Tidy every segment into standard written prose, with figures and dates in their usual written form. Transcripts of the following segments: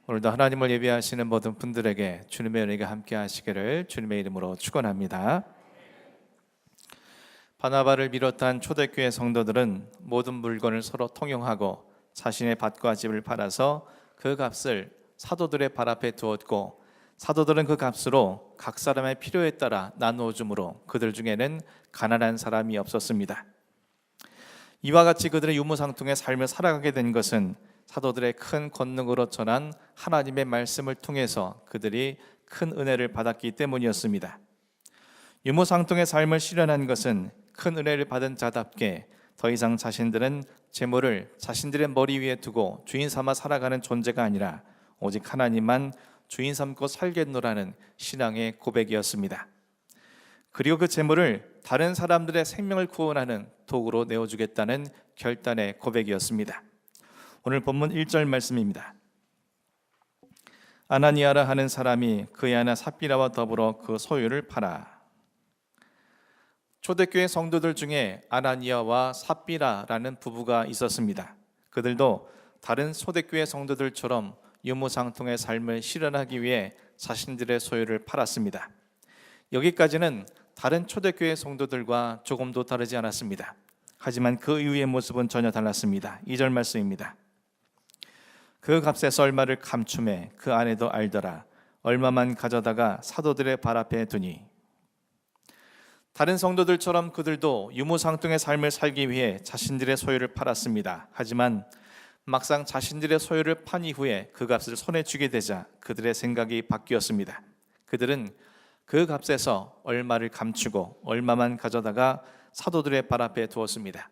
오늘도 하나님을 예배하시는 모든 분들에게 주님의 은혜가 함께 하시기를 주님의 이름으로 축원합니다. 바나바를 비롯한 초대교회 성도들은 모든 물건을 서로 통용하고 자신의 밭과 집을 팔아서 그 값을 사도들의 발 앞에 두었고, 사도들은 그 값으로 각 사람의 필요에 따라 나누어 주므로 그들 중에는 가난한 사람이 없었습니다. 이와 같이 그들의 유무상통의 삶을 살아가게 된 것은 사도들의 큰 권능으로 전한 하나님의 말씀을 통해서 그들이 큰 은혜를 받았기 때문이었습니다. 유무상통의 삶을 실현한 것은 큰 은혜를 받은 자답게 더 이상 자신들은 재물을 자신들의 머리 위에 두고 주인 삼아 살아가는 존재가 아니라 오직 하나님만 주인 삼고 살겠노라는 신앙의 고백이었습니다. 그리고 그 재물을 다른 사람들의 생명을 구원하는 도구로 내어주겠다는 결단의 고백이었습니다. 오늘 본문 1절 말씀입니다. 아나니아라 하는 사람이 그의 아내 삽비라와 더불어 그 소유를 팔아. 초대교회 성도들 중에 아나니아와 삽비라라는 부부가 있었습니다. 그들도 다른 초대교회 성도들처럼 유무상통의 삶을 실현하기 위해 자신들의 소유를 팔았습니다. 여기까지는 다른 초대교회 성도들과 조금도 다르지 않았습니다. 하지만 그 이후의 모습은 전혀 달랐습니다. 2절 말씀입니다. 그 값에서 얼마를 감춤해 그 아내도 알더라. 얼마만 가져다가 사도들의 발 앞에 두니. 다른 성도들처럼 그들도 유무상통의 삶을 살기 위해 자신들의 소유를 팔았습니다. 하지만 막상 자신들의 소유를 판 이후에 그 값을 손에 쥐게 되자 그들의 생각이 바뀌었습니다. 그들은 그 값에서 얼마를 감추고 얼마만 가져다가 사도들의 발 앞에 두었습니다.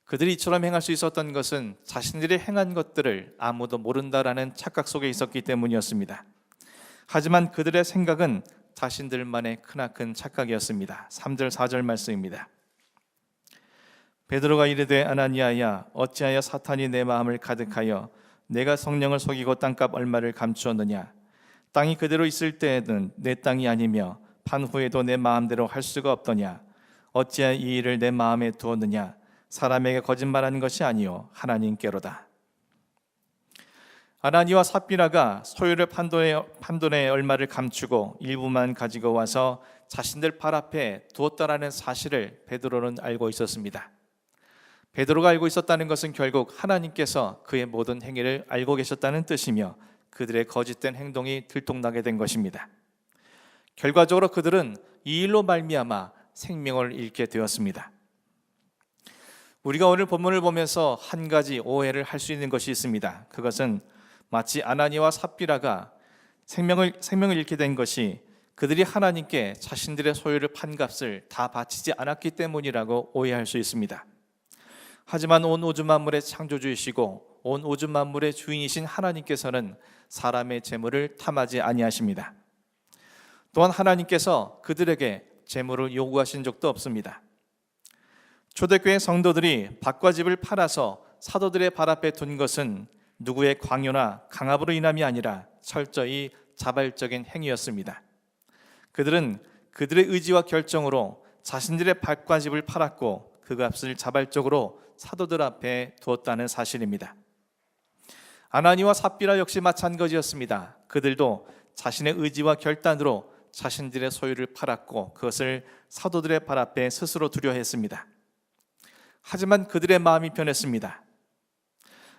그들이 이처럼 행할 수 있었던 것은 자신들이 행한 것들을 아무도 모른다라는 착각 속에 있었기 때문이었습니다. 하지만 그들의 생각은 자신들만의 크나큰 착각이었습니다. 3절 4절 말씀입니다. 베드로가 이르되 아나니아야, 어찌하여 사탄이 내 마음을 가득하여 내가 성령을 속이고 땅값 얼마를 감추었느냐. 땅이 그대로 있을 때에는 내 땅이 아니며 판 후에도 내 마음대로 할 수가 없더냐. 어찌하여 이 일을 내 마음에 두었느냐. 사람에게 거짓말하는 것이 아니요 하나님께로다. 아나니와 삽비라가 소유를 판돈에 얼마를 감추고 일부만 가지고 와서 자신들 발 앞에 두었다라는 사실을 베드로는 알고 있었습니다. 베드로가 알고 있었다는 것은 결국 하나님께서 그의 모든 행위를 알고 계셨다는 뜻이며 그들의 거짓된 행동이 들통나게 된 것입니다. 결과적으로 그들은 이 일로 말미암아 생명을 잃게 되었습니다. 우리가 오늘 본문을 보면서 한 가지 오해를 할 수 있는 것이 있습니다. 그것은 마치 아나니와 삽비라가 생명을 잃게 된 것이 그들이 하나님께 자신들의 소유를 판 값을 다 바치지 않았기 때문이라고 오해할 수 있습니다. 하지만 온 우주 만물의 창조주이시고 온 우주 만물의 주인이신 하나님께서는 사람의 재물을 탐하지 아니하십니다. 또한 하나님께서 그들에게 재물을 요구하신 적도 없습니다. 초대교회 성도들이 밭과 집을 팔아서 사도들의 발 앞에 둔 것은 누구의 광요나 강압으로 인함이 아니라 철저히 자발적인 행위였습니다. 그들은 그들의 의지와 결정으로 자신들의 밭과 집을 팔았고 그 값을 자발적으로 사도들 앞에 두었다는 사실입니다. 아나니와 삽비라 역시 마찬가지였습니다. 그들도 자신의 의지와 결단으로 자신들의 소유를 팔았고 그것을 사도들의 발 앞에 스스로 두려 했습니다. 하지만 그들의 마음이 변했습니다.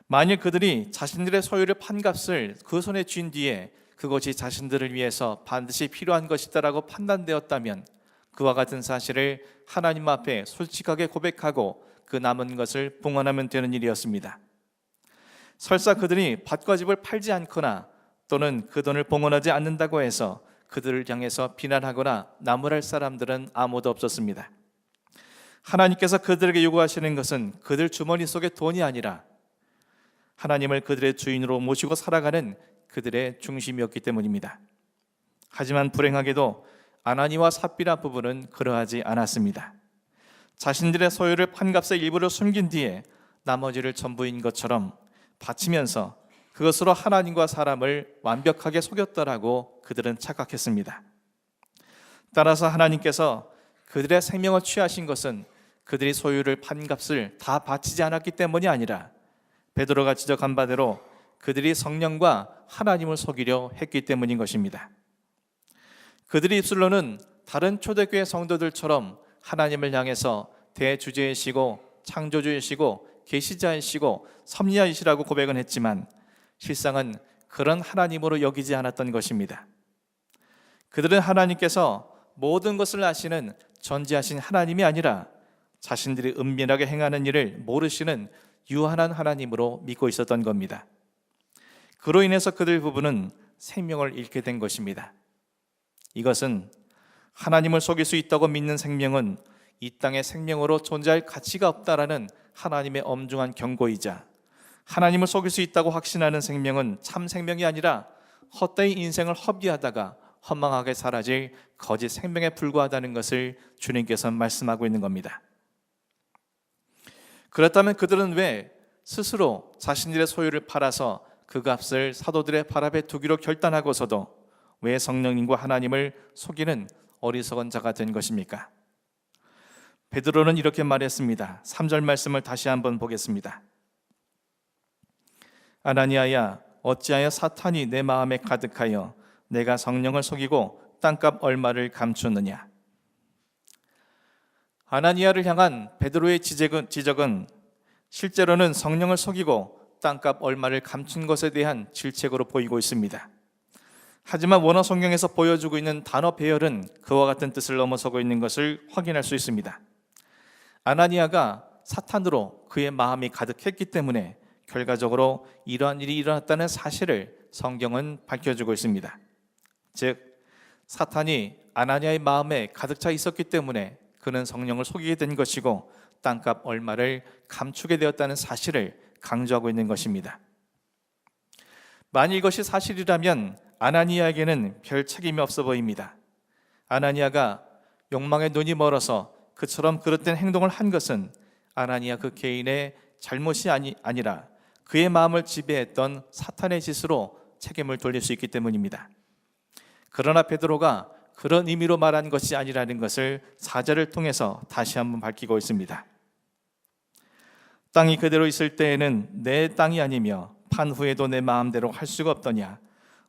만일 그들이 자신들의 소유를 판 값을 그 손에 쥔 뒤에 그것이 자신들을 위해서 반드시 필요한 것이다라고 판단되었다면 그와 같은 사실을 하나님 앞에 솔직하게 고백하고 그 남은 것을 봉헌하면 되는 일이었습니다. 설사 그들이 밭과 집을 팔지 않거나 또는 그 돈을 봉헌하지 않는다고 해서 그들을 향해서 비난하거나 나무랄 사람들은 아무도 없었습니다. 하나님께서 그들에게 요구하시는 것은 그들 주머니 속의 돈이 아니라 하나님을 그들의 주인으로 모시고 살아가는 그들의 중심이었기 때문입니다. 하지만 불행하게도 아나니와 삽비라 부부는 그러하지 않았습니다. 자신들의 소유를 판 값의 일부를 숨긴 뒤에 나머지를 전부인 것처럼 바치면서 그것으로 하나님과 사람을 완벽하게 속였다라고 그들은 착각했습니다. 따라서 하나님께서 그들의 생명을 취하신 것은 그들이 소유를 판 값을 다 바치지 않았기 때문이 아니라 베드로가 지적한 바대로 그들이 성령과 하나님을 속이려 했기 때문인 것입니다. 그들의 입술로는 다른 초대교회 성도들처럼 하나님을 향해서 대주제이시고 창조주이시고 계시자이시고 섭리자이시라고 고백은 했지만 실상은 그런 하나님으로 여기지 않았던 것입니다. 그들은 하나님께서 모든 것을 아시는 전지하신 하나님이 아니라 자신들이 은밀하게 행하는 일을 모르시는 유한한 하나님으로 믿고 있었던 겁니다. 그로 인해서 그들 부부는 생명을 잃게 된 것입니다. 이것은 하나님을 속일 수 있다고 믿는 생명은 이 땅의 생명으로 존재할 가치가 없다라는 하나님의 엄중한 경고이자, 하나님을 속일 수 있다고 확신하는 생명은 참 생명이 아니라 헛되이 인생을 허비하다가 허망하게 사라질 거짓 생명에 불과하다는 것을 주님께서 말씀하고 있는 겁니다. 그렇다면 그들은 왜 스스로 자신들의 소유를 팔아서 그 값을 사도들의 발 앞에 두기로 결단하고서도 왜 성령님과 하나님을 속이는 어리석은 자가 된 것입니까? 베드로는 이렇게 말했습니다. 3절 말씀을 다시 한번 보겠습니다. 아나니아야, 어찌하여 사탄이 내 마음에 가득하여 내가 성령을 속이고 땅값 얼마를 감추느냐. 아나니아를 향한 베드로의 지적은 실제로는 성령을 속이고 땅값 얼마를 감춘 것에 대한 질책으로 보이고 있습니다. 하지만 원어 성경에서 보여주고 있는 단어 배열은 그와 같은 뜻을 넘어서고 있는 것을 확인할 수 있습니다. 아나니아가 사탄으로 그의 마음이 가득했기 때문에 결과적으로 이러한 일이 일어났다는 사실을 성경은 밝혀주고 있습니다. 즉, 사탄이 아나니아의 마음에 가득 차 있었기 때문에 그는 성령을 속이게 된 것이고 땅값 얼마를 감추게 되었다는 사실을 강조하고 있는 것입니다. 만일 이것이 사실이라면 아나니아에게는 별 책임이 없어 보입니다. 아나니아가 욕망에 눈이 멀어서 그처럼 그릇된 행동을 한 것은 아나니아 그 개인의 잘못이 아니라 그의 마음을 지배했던 사탄의 짓으로 책임을 돌릴 수 있기 때문입니다. 그러나 베드로가 그런 의미로 말한 것이 아니라는 것을 4절을 통해서 다시 한번 밝히고 있습니다. 땅이 그대로 있을 때에는 내 땅이 아니며 판 후에도 내 마음대로 할 수가 없더냐.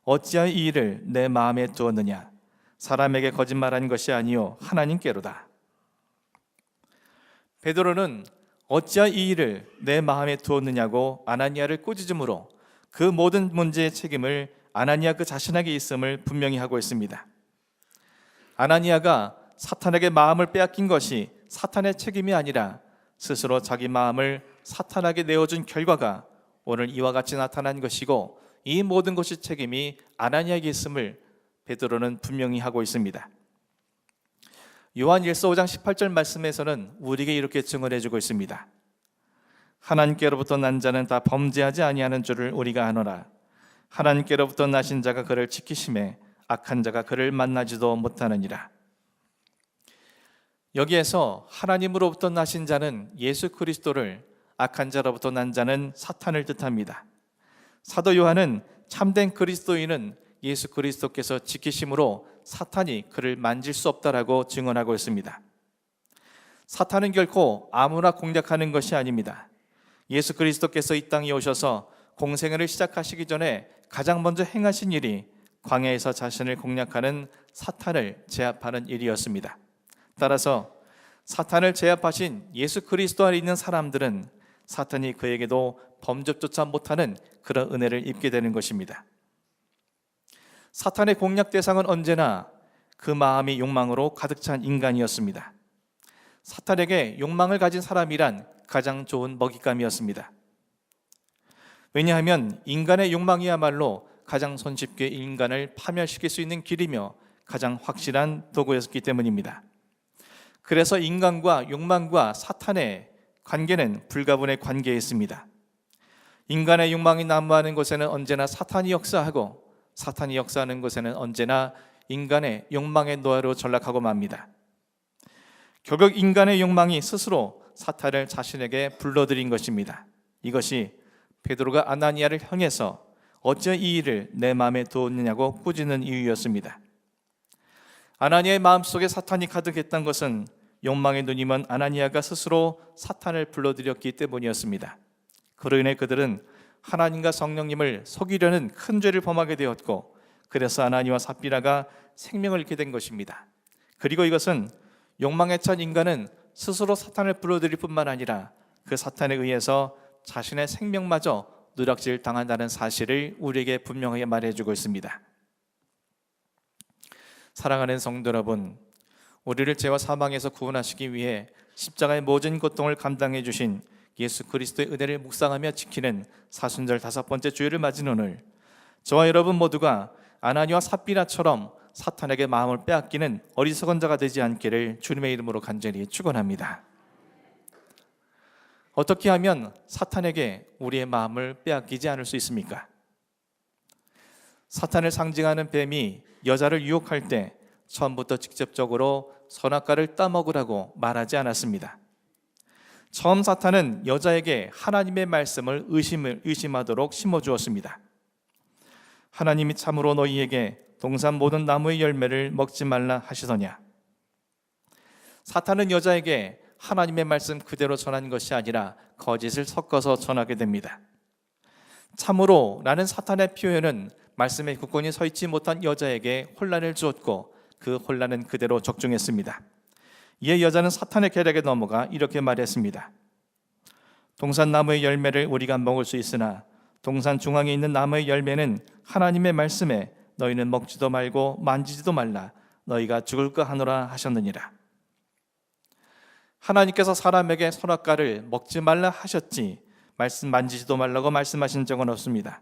어찌하여 이 일을 내 마음에 두었느냐. 사람에게 거짓말한 것이 아니요 하나님께로다. 베드로는 어찌하여 이 일을 내 마음에 두었느냐고 아나니아를 꾸짖음으로 그 모든 문제의 책임을 아나니아 그 자신에게 있음을 분명히 하고 있습니다. 아나니아가 사탄에게 마음을 빼앗긴 것이 사탄의 책임이 아니라 스스로 자기 마음을 사탄에게 내어준 결과가 오늘 이와 같이 나타난 것이고, 이 모든 것의 책임이 아나니아에게 있음을 베드로는 분명히 하고 있습니다. 요한 1서 5장 18절 말씀에서는 우리에게 이렇게 증언해 주고 있습니다. 하나님께로부터 난 자는 다 범죄하지 아니하는 줄을 우리가 아노라. 하나님께로부터 나신 자가 그를 지키심에 악한 자가 그를 만나지도 못하느니라. 여기에서 하나님으로부터 나신 자는 예수 그리스도를, 악한 자로부터 난 자는 사탄을 뜻합니다. 사도 요한은 참된 그리스도인은 예수 그리스도께서 지키심으로 사탄이 그를 만질 수 없다라고 증언하고 있습니다. 사탄은 결코 아무나 공략하는 것이 아닙니다. 예수 그리스도께서 이 땅에 오셔서 공생애를 시작하시기 전에 가장 먼저 행하신 일이 광야에서 자신을 공략하는 사탄을 제압하는 일이었습니다. 따라서 사탄을 제압하신 예수 그리스도 안에 있는 사람들은 사탄이 그에게도 범접조차 못하는 그런 은혜를 입게 되는 것입니다. 사탄의 공략 대상은 언제나 그 마음이 욕망으로 가득 찬 인간이었습니다. 사탄에게 욕망을 가진 사람이란 가장 좋은 먹잇감이었습니다. 왜냐하면 인간의 욕망이야말로 가장 손쉽게 인간을 파멸시킬 수 있는 길이며 가장 확실한 도구였기 때문입니다. 그래서 인간과 욕망과 사탄의 관계는 불가분의 관계에 있습니다. 인간의 욕망이 난무하는 곳에는 언제나 사탄이 역사하고, 사탄이 역사하는 곳에는 언제나 인간의 욕망의 노예로 전락하고 맙니다. 결국 인간의 욕망이 스스로 사탄을 자신에게 불러들인 것입니다. 이것이 베드로가 아나니아를 향해서 어찌 이 일을 내 마음에 두었느냐고 꾸짖는 이유였습니다. 아나니아의 마음속에 사탄이 가득했던 것은 욕망의 눈이 먼 아나니아가 스스로 사탄을 불러들였기 때문이었습니다. 그로 인해 그들은 하나님과 성령님을 속이려는 큰 죄를 범하게 되었고, 그래서 아나니와 삽비라가 생명을 잃게 된 것입니다. 그리고 이것은 욕망에 찬 인간은 스스로 사탄을 불러들일 뿐만 아니라 그 사탄에 의해서 자신의 생명마저 누락질 당한다는 사실을 우리에게 분명하게 말해주고 있습니다. 사랑하는 성도 여러분, 우리를 죄와 사망에서 구원하시기 위해 십자가의 모든 고통을 감당해 주신 예수 그리스도의 은혜를 묵상하며 지키는 사순절 5번째 주일을 맞은 오늘, 저와 여러분 모두가 아나니와 삽비라처럼 사탄에게 마음을 빼앗기는 어리석은 자가 되지 않기를 주님의 이름으로 간절히 축원합니다. 어떻게 하면 사탄에게 우리의 마음을 빼앗기지 않을 수 있습니까? 사탄을 상징하는 뱀이 여자를 유혹할 때 처음부터 직접적으로 선악과를 따먹으라고 말하지 않았습니다. 처음 사탄은 여자에게 하나님의 말씀을 의심하도록 심어주었습니다. 하나님이 참으로 너희에게 동산 모든 나무의 열매를 먹지 말라 하시더냐. 사탄은 여자에게 하나님의 말씀 그대로 전한 것이 아니라 거짓을 섞어서 전하게 됩니다. 참으로 라는 사탄의 표현은 말씀에 굳건히 서 있지 못한 여자에게 혼란을 주었고, 그 혼란은 그대로 적중했습니다. 이에 여자는 사탄의 계략에 넘어가 이렇게 말했습니다. 동산 나무의 열매를 우리가 먹을 수 있으나 동산 중앙에 있는 나무의 열매는 하나님의 말씀에 너희는 먹지도 말고 만지지도 말라, 너희가 죽을까 하노라 하셨느니라. 하나님께서 사람에게 선악과를 먹지 말라 하셨지 말씀 만지지도 말라고 말씀하신 적은 없습니다.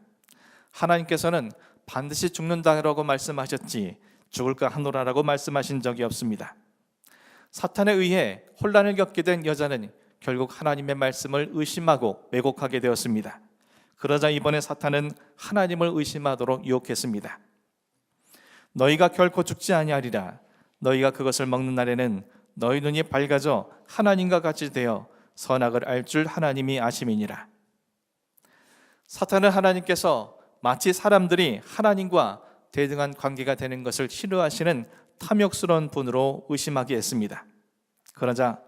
하나님께서는 반드시 죽는다라고 말씀하셨지 죽을까 하노라라고 말씀하신 적이 없습니다. 사탄에 의해 혼란을 겪게 된 여자는 결국 하나님의 말씀을 의심하고 왜곡하게 되었습니다. 그러자 이번에 사탄은 하나님을 의심하도록 유혹했습니다. 너희가 결코 죽지 아니하리라. 너희가 그것을 먹는 날에는 너희 눈이 밝아져 하나님과 같이 되어 선악을 알 줄 하나님이 아심이니라. 사탄은 하나님께서 마치 사람들이 하나님과 대등한 관계가 되는 것을 싫어하시는 탐욕스러운 분으로 의심하게 했습니다. 그러자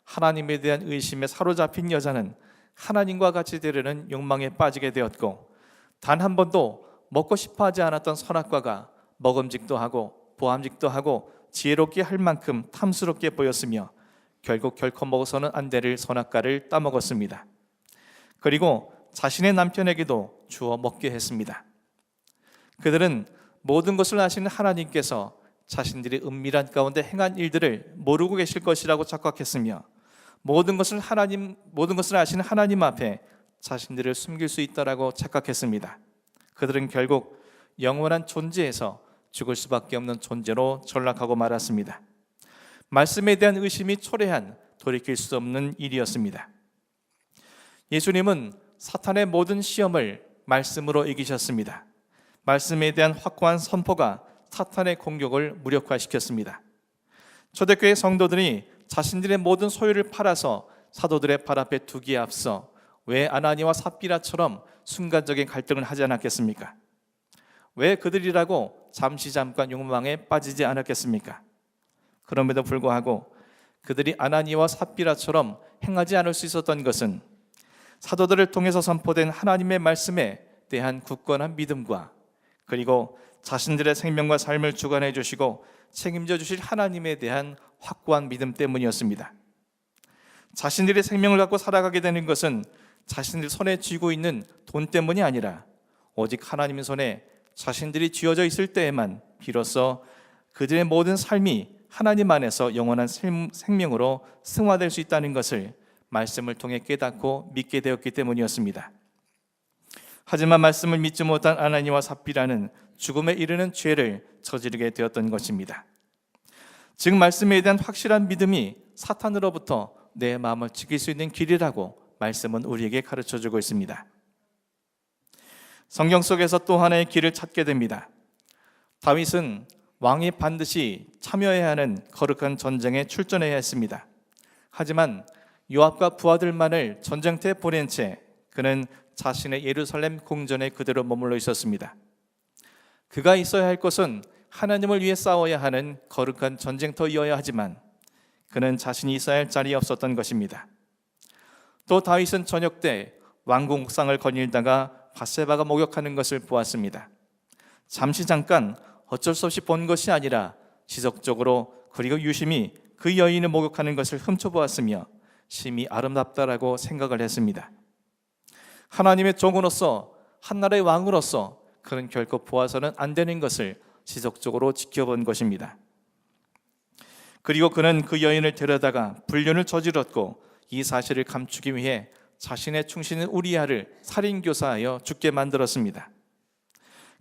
하나님에 대한 의심에 사로잡힌 여자는 하나님과 같이 되려는 욕망에 빠지게 되었고, 단 한 번도 먹고 싶어 하지 않았던 선악과가 먹음직도 하고 보암직도 하고 지혜롭게 할 만큼 탐스럽게 보였으며, 결국 결코 먹어서는 안 될 선악과를 따먹었습니다. 그리고 자신의 남편에게도 주어 먹게 했습니다. 그들은 모든 것을 아시는 하나님께서 자신들이 은밀한 가운데 행한 일들을 모르고 계실 것이라고 착각했으며, 모든 것을 아시는 하나님 앞에 자신들을 숨길 수 있다라고 착각했습니다. 그들은 결국 영원한 존재에서 죽을 수밖에 없는 존재로 전락하고 말았습니다. 말씀에 대한 의심이 초래한 돌이킬 수 없는 일이었습니다. 예수님은 사탄의 모든 시험을 말씀으로 이기셨습니다. 말씀에 대한 확고한 선포가 사탄의 공격을 무력화시켰습니다. 초대교회 성도들이 자신들의 모든 소유를 팔아서 사도들의 발 앞에 두기에 앞서 왜 아나니와 삽비라처럼 순간적인 갈등을 하지 않았겠습니까? 왜 그들이라고 잠깐 욕망에 빠지지 않았겠습니까? 그럼에도 불구하고 그들이 아나니와 삽비라처럼 행하지 않을 수 있었던 것은 사도들을 통해서 선포된 하나님의 말씀에 대한 굳건한 믿음과, 그리고 자신들의 생명과 삶을 주관해 주시고 책임져 주실 하나님에 대한 확고한 믿음 때문이었습니다. 자신들의 생명을 갖고 살아가게 되는 것은 자신들 손에 쥐고 있는 돈 때문이 아니라 오직 하나님의 손에 자신들이 쥐어져 있을 때에만 비로소 그들의 모든 삶이 하나님 안에서 영원한 생명으로 승화될 수 있다는 것을 말씀을 통해 깨닫고 믿게 되었기 때문이었습니다. 하지만 말씀을 믿지 못한 아나니와 삽비라는 죽음에 이르는 죄를 저지르게 되었던 것입니다. 즉 말씀에 대한 확실한 믿음이 사탄으로부터 내 마음을 지킬 수 있는 길이라고 말씀은 우리에게 가르쳐주고 있습니다. 성경 속에서 또 하나의 길을 찾게 됩니다. 다윗은 왕이 반드시 참여해야 하는 거룩한 전쟁에 출전해야 했습니다. 하지만 요압과 부하들만을 전쟁터에 보낸 채 그는 자신의 예루살렘 궁전에 그대로 머물러 있었습니다. 그가 있어야 할 곳은 하나님을 위해 싸워야 하는 거룩한 전쟁터이어야 하지만 그는 자신이 있어야 할 자리에 없었던 것입니다. 또 다윗은 저녁 때 왕궁 옥상을 거닐다가 밧세바가 목욕하는 것을 보았습니다. 잠깐 어쩔 수 없이 본 것이 아니라 지속적으로 그리고 유심히 그 여인을 목욕하는 것을 훔쳐보았으며 심히 아름답다라고 생각을 했습니다. 하나님의 종으로서, 한나라의 왕으로서 그는 결코 보아서는 안 되는 것을 지속적으로 지켜본 것입니다. 그리고 그는 그 여인을 데려다가 불륜을 저질렀고 이 사실을 감추기 위해 자신의 충신인 우리아를 살인교사하여 죽게 만들었습니다.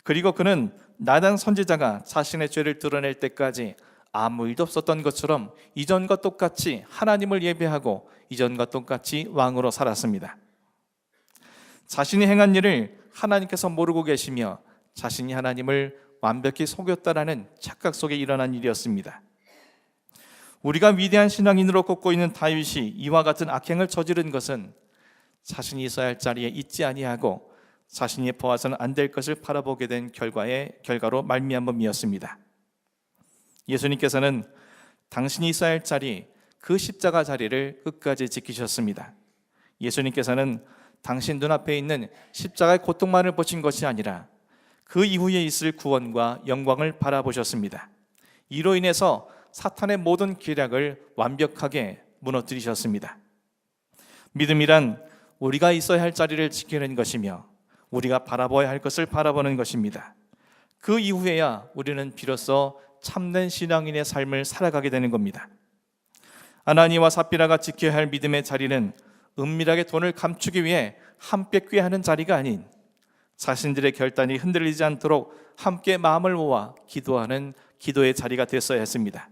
그리고 그는 나단 선지자가 자신의 죄를 드러낼 때까지 아무 일도 없었던 것처럼 이전과 똑같이 하나님을 예배하고 이전과 똑같이 왕으로 살았습니다. 자신이 행한 일을 하나님께서 모르고 계시며 자신이 하나님을 완벽히 속였다라는 착각 속에 일어난 일이었습니다. 우리가 위대한 신앙인으로 꼽고 있는 다윗이 이와 같은 악행을 저지른 것은 자신이 있어야 할 자리에 있지 아니하고 자신이 보아서는 안 될 것을 바라보게 된 결과로 말미암음이었습니다. 예수님께서는 당신이 있어야 할 자리, 그 십자가 자리를 끝까지 지키셨습니다. 예수님께서는 당신 눈앞에 있는 십자가의 고통만을 보신 것이 아니라 그 이후에 있을 구원과 영광을 바라보셨습니다. 이로 인해서 사탄의 모든 계략을 완벽하게 무너뜨리셨습니다. 믿음이란 우리가 있어야 할 자리를 지키는 것이며 우리가 바라봐야 할 것을 바라보는 것입니다. 그 이후에야 우리는 비로소 참된 신앙인의 삶을 살아가게 되는 겁니다. 아나니와 삽비라가 지켜야 할 믿음의 자리는 은밀하게 돈을 감추기 위해 함께 꾀하는 자리가 아닌 자신들의 결단이 흔들리지 않도록 함께 마음을 모아 기도하는 기도의 자리가 됐어야 했습니다.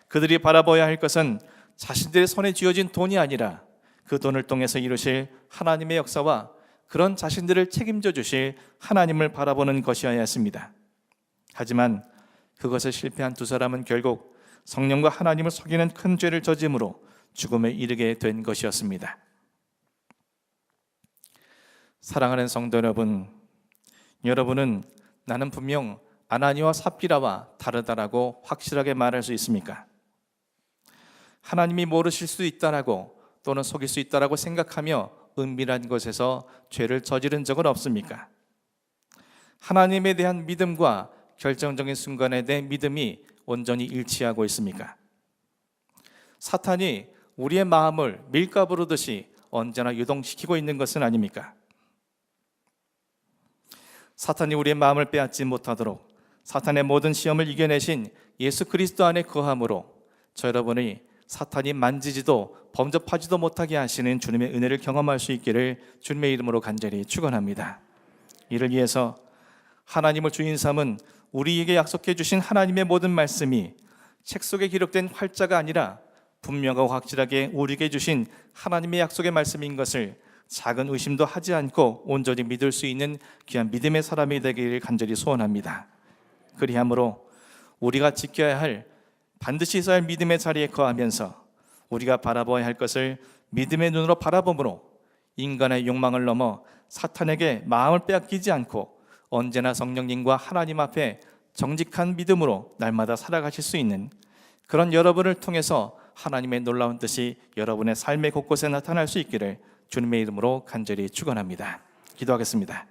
그들이 바라봐야 할 것은 자신들의 손에 쥐어진 돈이 아니라 그 돈을 통해서 이루실 하나님의 역사와 그런 자신들을 책임져 주실 하나님을 바라보는 것이어야 했습니다. 하지만 그것에 실패한 두 사람은 결국 성령과 하나님을 속이는 큰 죄를 저짐으로 죽음에 이르게 된 것이었습니다. 사랑하는 성도 여러분, 여러분은 나는 분명 아나니와 삽비라와 다르다라고 확실하게 말할 수 있습니까? 하나님이 모르실 수 있다라고 또는 속일 수 있다라고 생각하며 은밀한 곳에서 죄를 저지른 적은 없습니까? 하나님에 대한 믿음과 결정적인 순간에 대한 믿음이 온전히 일치하고 있습니까? 사탄이 우리의 마음을 밀가 부르듯이 언제나 유동시키고 있는 것은 아닙니까? 사탄이 우리의 마음을 빼앗지 못하도록 사탄의 모든 시험을 이겨내신 예수 그리스도 안에 거함으로 저 여러분이 사탄이 만지지도 범접하지도 못하게 하시는 주님의 은혜를 경험할 수 있기를 주님의 이름으로 간절히 축원합니다. 이를 위해서 하나님을 주인 삼은 우리에게 약속해 주신 하나님의 모든 말씀이 책 속에 기록된 활자가 아니라 분명하고 확실하게 우리에게 주신 하나님의 약속의 말씀인 것을 작은 의심도 하지 않고 온전히 믿을 수 있는 귀한 믿음의 사람이 되기를 간절히 소원합니다. 그리함으로 우리가 지켜야 할 반드시 있어야 할 믿음의 자리에 거하면서 우리가 바라봐야 할 것을 믿음의 눈으로 바라봄으로 인간의 욕망을 넘어 사탄에게 마음을 빼앗기지 않고 언제나 성령님과 하나님 앞에 정직한 믿음으로 날마다 살아가실 수 있는 그런 여러분을 통해서 하나님의 놀라운 뜻이 여러분의 삶의 곳곳에 나타날 수 있기를 주님의 이름으로 간절히 축원합니다. 기도하겠습니다.